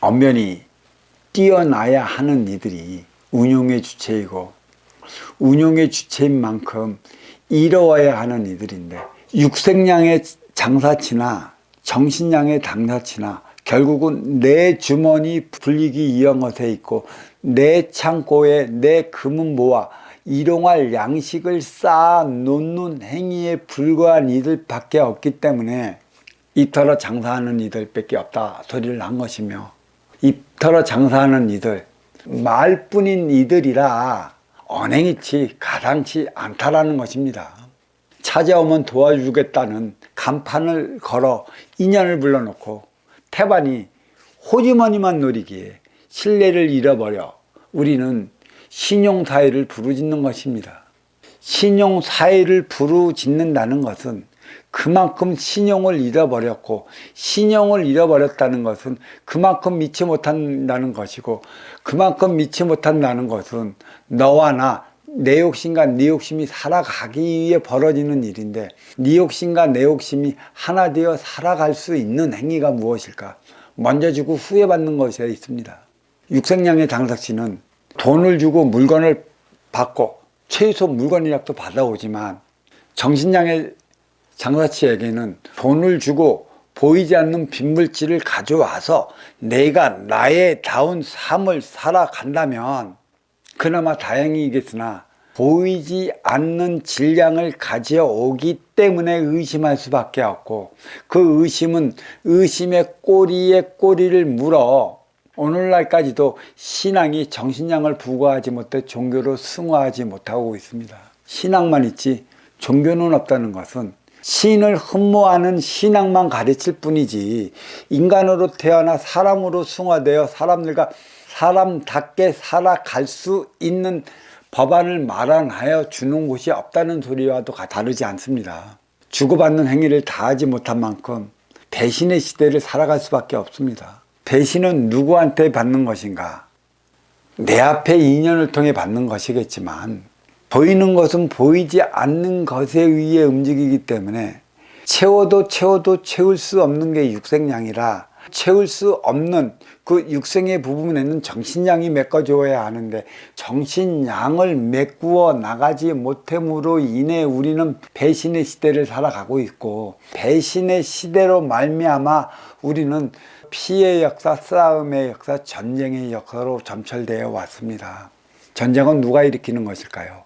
엄연히 뛰어나야 하는 이들이 운용의 주체이고, 운용의 주체인 만큼 이뤄와야 하는 이들인데, 육색량의 장사치나 정신량의 당사치나 결국은 내 주머니 불리기 이런 것에 있고, 내 창고에 내 금은 모아 일용할 양식을 쌓아 놓는 행위에 불과한 이들밖에 없기 때문에 입 털어 장사하는 이들밖에 없다 소리를 한 것이며, 입 털어 장사하는 이들, 말뿐인 이들이라 언행이치 가당치 않다라는 것입니다. 찾아오면 도와주겠다는 간판을 걸어 인연을 불러놓고 태반이 호주머니만 노리기에 신뢰를 잃어버려 우리는 신용사회를 부르짖는 것입니다. 신용사회를 부르짖는다는 것은 그만큼 신용을 잃어버렸고, 신용을 잃어버렸다는 것은 그만큼 믿지 못한다는 것이고, 그만큼 믿지 못한다는 것은 너와 나, 내 욕심과 네 욕심이 살아가기 위해 벌어지는 일인데, 네 욕심과 내 욕심이 하나 되어 살아갈 수 있는 행위가 무엇일까? 먼저 주고 후회 받는 것에 있습니다. 육색량의 장사치는 돈을 주고 물건을 받고 최소 물건이라도 받아오지만, 정신량의 장사치에게는 돈을 주고 보이지 않는 빈물질을 가져와서 내가 나의 다운 삶을 살아간다면 그나마 다행이겠으나, 보이지 않는 질량을 가져오기 때문에 의심할 수밖에 없고, 그 의심은 의심의 꼬리에 꼬리를 물어 오늘날까지도 신앙이 정신량을 부과하지 못해 종교로 승화하지 못하고 있습니다. 신앙만 있지 종교는 없다는 것은 신을 흠모하는 신앙만 가르칠 뿐이지, 인간으로 태어나 사람으로 승화되어 사람들과 사람답게 살아갈 수 있는 법안을 마련하여 주는 곳이 없다는 소리와도 다르지 않습니다. 주고받는 행위를 다하지 못한 만큼 배신의 시대를 살아갈 수밖에 없습니다. 배신은 누구한테 받는 것인가? 내 앞에 인연을 통해 받는 것이겠지만, 보이는 것은 보이지 않는 것에 의해 움직이기 때문에 채워도 채울 수 없는 게 육색량이라, 채울 수 없는 그 육생의 부분에는 정신량이 메꿔줘야 하는데, 정신량을 메꾸어 나가지 못함으로 인해 우리는 배신의 시대를 살아가고 있고, 배신의 시대로 말미암아 우리는 피해 역사, 싸움의 역사, 전쟁의 역사로 점철되어 왔습니다. 전쟁은 누가 일으키는 것일까요?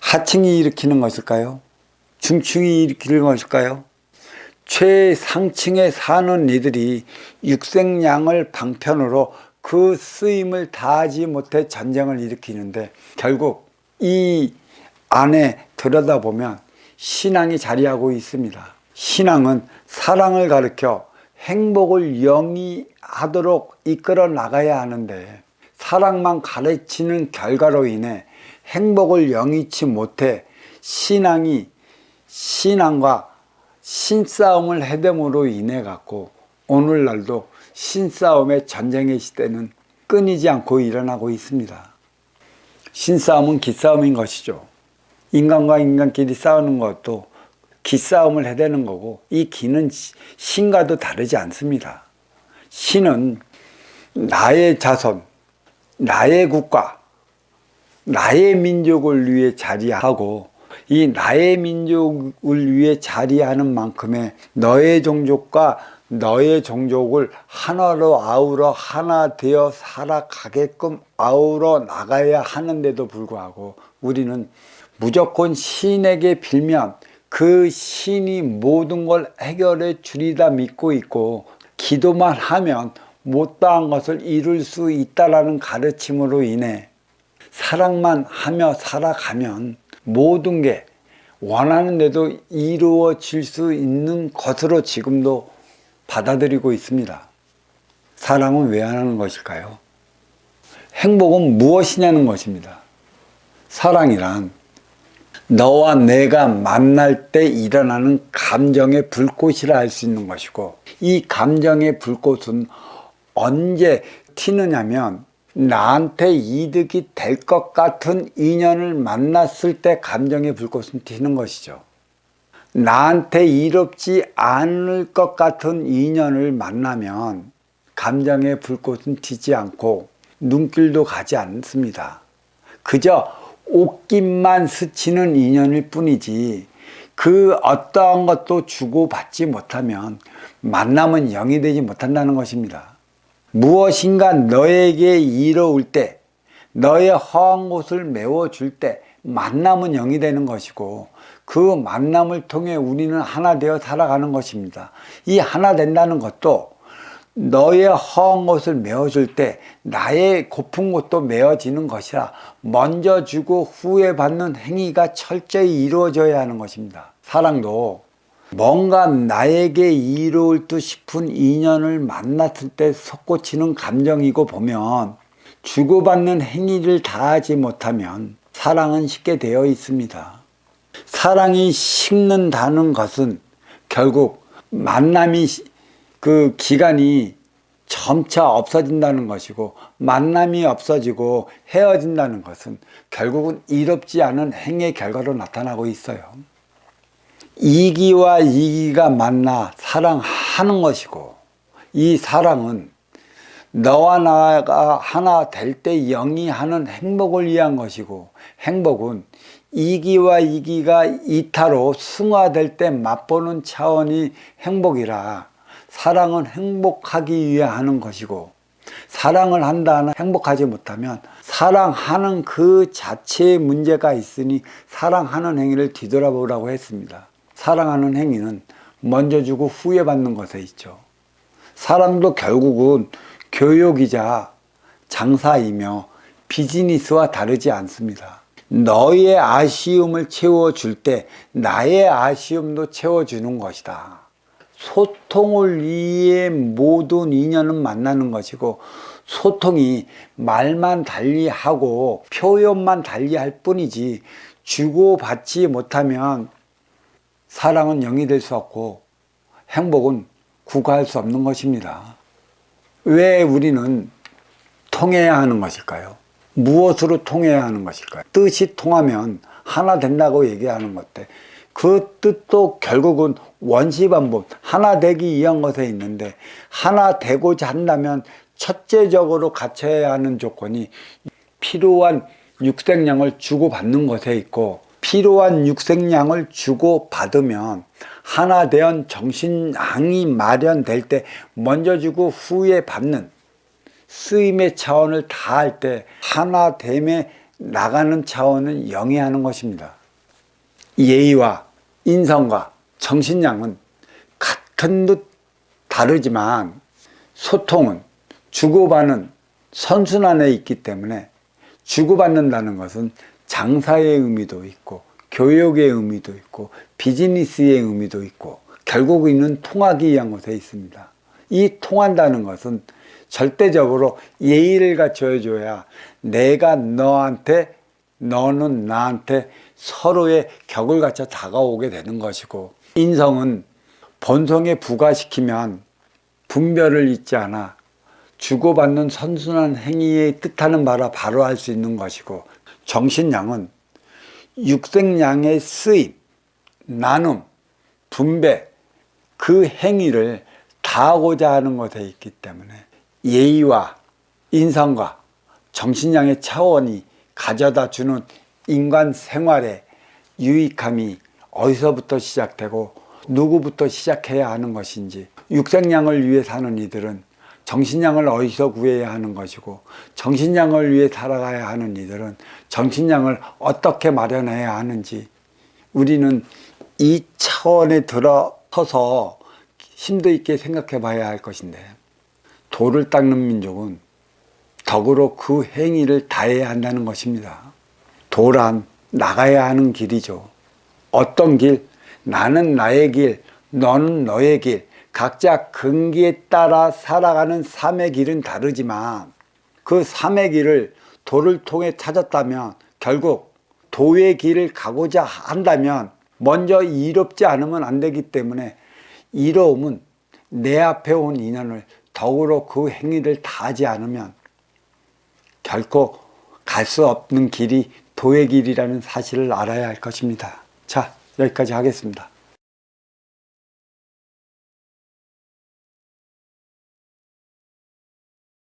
하층이 일으키는 것일까요? 중층이 일으키는 것일까요? 최상층에 사는 이들이 육색량을 방편으로 그 쓰임을 다하지 못해 전쟁을 일으키는데, 결국 이 안에 들여다보면 신앙이 자리하고 있습니다. 신앙은 사랑을 가르쳐 행복을 영위하도록 이끌어 나가야 하는데, 사랑만 가르치는 결과로 인해 행복을 영위치 못해 신앙과 신싸움을 해됨으로 인해 갖고 오늘날도 신싸움의 전쟁의 시대는 끊이지 않고 일어나고 있습니다. 신싸움은 기싸움인 것이죠. 인간과 인간끼리 싸우는 것도 기싸움을 해대는 거고, 이 기는 신과도 다르지 않습니다. 신은 나의 자손, 나의 국가, 나의 민족을 위해 자리하고, 이 나의 민족을 위해 자리하는 만큼의 너의 종족과 너의 종족을 하나로 아우러 하나 되어 살아가게끔 아우러 나가야 하는데도 불구하고, 우리는 무조건 신에게 빌면 그 신이 모든 걸 해결해 주리다 믿고 있고, 기도만 하면 못다한 것을 이룰 수 있다라는 가르침으로 인해 사랑만 하며 살아가면 모든 게 원하는 대로 이루어질 수 있는 것으로 지금도 받아들이고 있습니다. 사랑은 왜 하는 것일까요? 행복은 무엇이냐는 것입니다. 사랑이란 너와 내가 만날 때 일어나는 감정의 불꽃이라 할 수 있는 것이고, 이 감정의 불꽃은 언제 튀느냐면 나한테 이득이 될 것 같은 인연을 만났을 때 감정의 불꽃은 튀는 것이죠. 나한테 이롭지 않을 것 같은 인연을 만나면 감정의 불꽃은 튀지 않고 눈길도 가지 않습니다. 그저 옷깃만 스치는 인연일 뿐이지 그 어떠한 것도 주고받지 못하면 만남은 영이 되지 못한다는 것입니다. 무엇인가 너에게 이로울 때, 너의 허한 곳을 메워줄 때 만남은 영이 되는 것이고, 그 만남을 통해 우리는 하나 되어 살아가는 것입니다. 이 하나 된다는 것도 너의 허한 곳을 메워줄 때 나의 고픈 곳도 메워지는 것이라 먼저 주고 후에 받는 행위가 철저히 이루어져야 하는 것입니다. 사랑도 뭔가 나에게 이로울 듯 싶은 인연을 만났을 때 솟구치는 감정이고 보면 주고받는 행위를 다하지 못하면 사랑은 식게 되어 있습니다. 사랑이 식는다는 것은 결국 만남이 그 기간이 점차 없어진다는 것이고, 만남이 없어지고 헤어진다는 것은 결국은 이롭지 않은 행위의 결과로 나타나고 있어요. 이기와 이기가 만나 사랑하는 것이고, 이 사랑은 너와 나가 하나 될 때 영이 하는 행복을 위한 것이고, 행복은 이기와 이기가 이타로 승화될 때 맛보는 차원이 행복이라 사랑은 행복하기 위해 하는 것이고, 사랑을 한다 행복하지 못하면 사랑하는 그 자체에 문제가 있으니 사랑하는 행위를 뒤돌아보라고 했습니다. 사랑하는 행위는 먼저 주고 후에 받는 것에 있죠. 사랑도 결국은 교육이자 장사이며 비즈니스와 다르지 않습니다. 너의 아쉬움을 채워줄 때 나의 아쉬움도 채워주는 것이다. 소통을 위해 모든 인연은 만나는 것이고, 소통이 말만 달리하고 표현만 달리할 뿐이지 주고받지 못하면 사랑은 영이 될 수 없고 행복은 구가할 수 없는 것입니다. 왜 우리는 통해야 하는 것일까요? 무엇으로 통해야 하는 것일까요? 뜻이 통하면 하나 된다고 얘기하는 것들, 그 뜻도 결국은 원시반복, 하나 되기 위한 것에 있는데, 하나 되고자 한다면 첫째적으로 갖춰야 하는 조건이 필요한 육생량을 주고받는 것에 있고, 필요한 육생량을 주고받으면 하나 된 정신량이 마련될 때 먼저 주고 후에 받는 쓰임의 차원을 다할 때 하나됨에 나가는 차원은 영위하는 것입니다. 예의와 인성과 정신량은 같은 듯 다르지만 소통은 주고받는 선순환에 있기 때문에, 주고받는다는 것은 장사의 의미도 있고 교육의 의미도 있고 비즈니스의 의미도 있고 결국에는 통하기 위한 것에 있습니다. 이 통한다는 것은 절대적으로 예의를 갖춰줘야 내가 너한테, 너는 나한테 서로의 격을 갖춰 다가오게 되는 것이고, 인성은 본성에 부과시키면 분별을 잊지 않아 주고받는 선순환 행위의 뜻하는 바라 바로 할 수 있는 것이고, 정신량은 육생량의 쓰임, 나눔, 분배, 그 행위를 다하고자 하는 것에 있기 때문에 예의와 인성과 정신량의 차원이 가져다 주는 인간 생활의 유익함이 어디서부터 시작되고 누구부터 시작해야 하는 것인지, 육생량을 위해 사는 이들은 정신량을 어디서 구해야 하는 것이고, 정신량을 위해 살아가야 하는 이들은 정신량을 어떻게 마련해야 하는지, 우리는 이 차원에 들어서서 심도 있게 생각해 봐야 할 것인데, 돌을 닦는 민족은 덕으로 그 행위를 다해야 한다는 것입니다. 도란 나가야 하는 길이죠. 어떤 길? 나는 나의 길, 너는 너의 길, 각자 근기에 따라 살아가는 삶의 길은 다르지만 그 삶의 길을 도를 통해 찾았다면, 결국 도의 길을 가고자 한다면 먼저 이롭지 않으면 안 되기 때문에, 이로움은 내 앞에 온 인연을 덕으로 그 행위를 다하지 않으면 결코 갈 수 없는 길이 도의 길이라는 사실을 알아야 할 것입니다. 자, 여기까지 하겠습니다.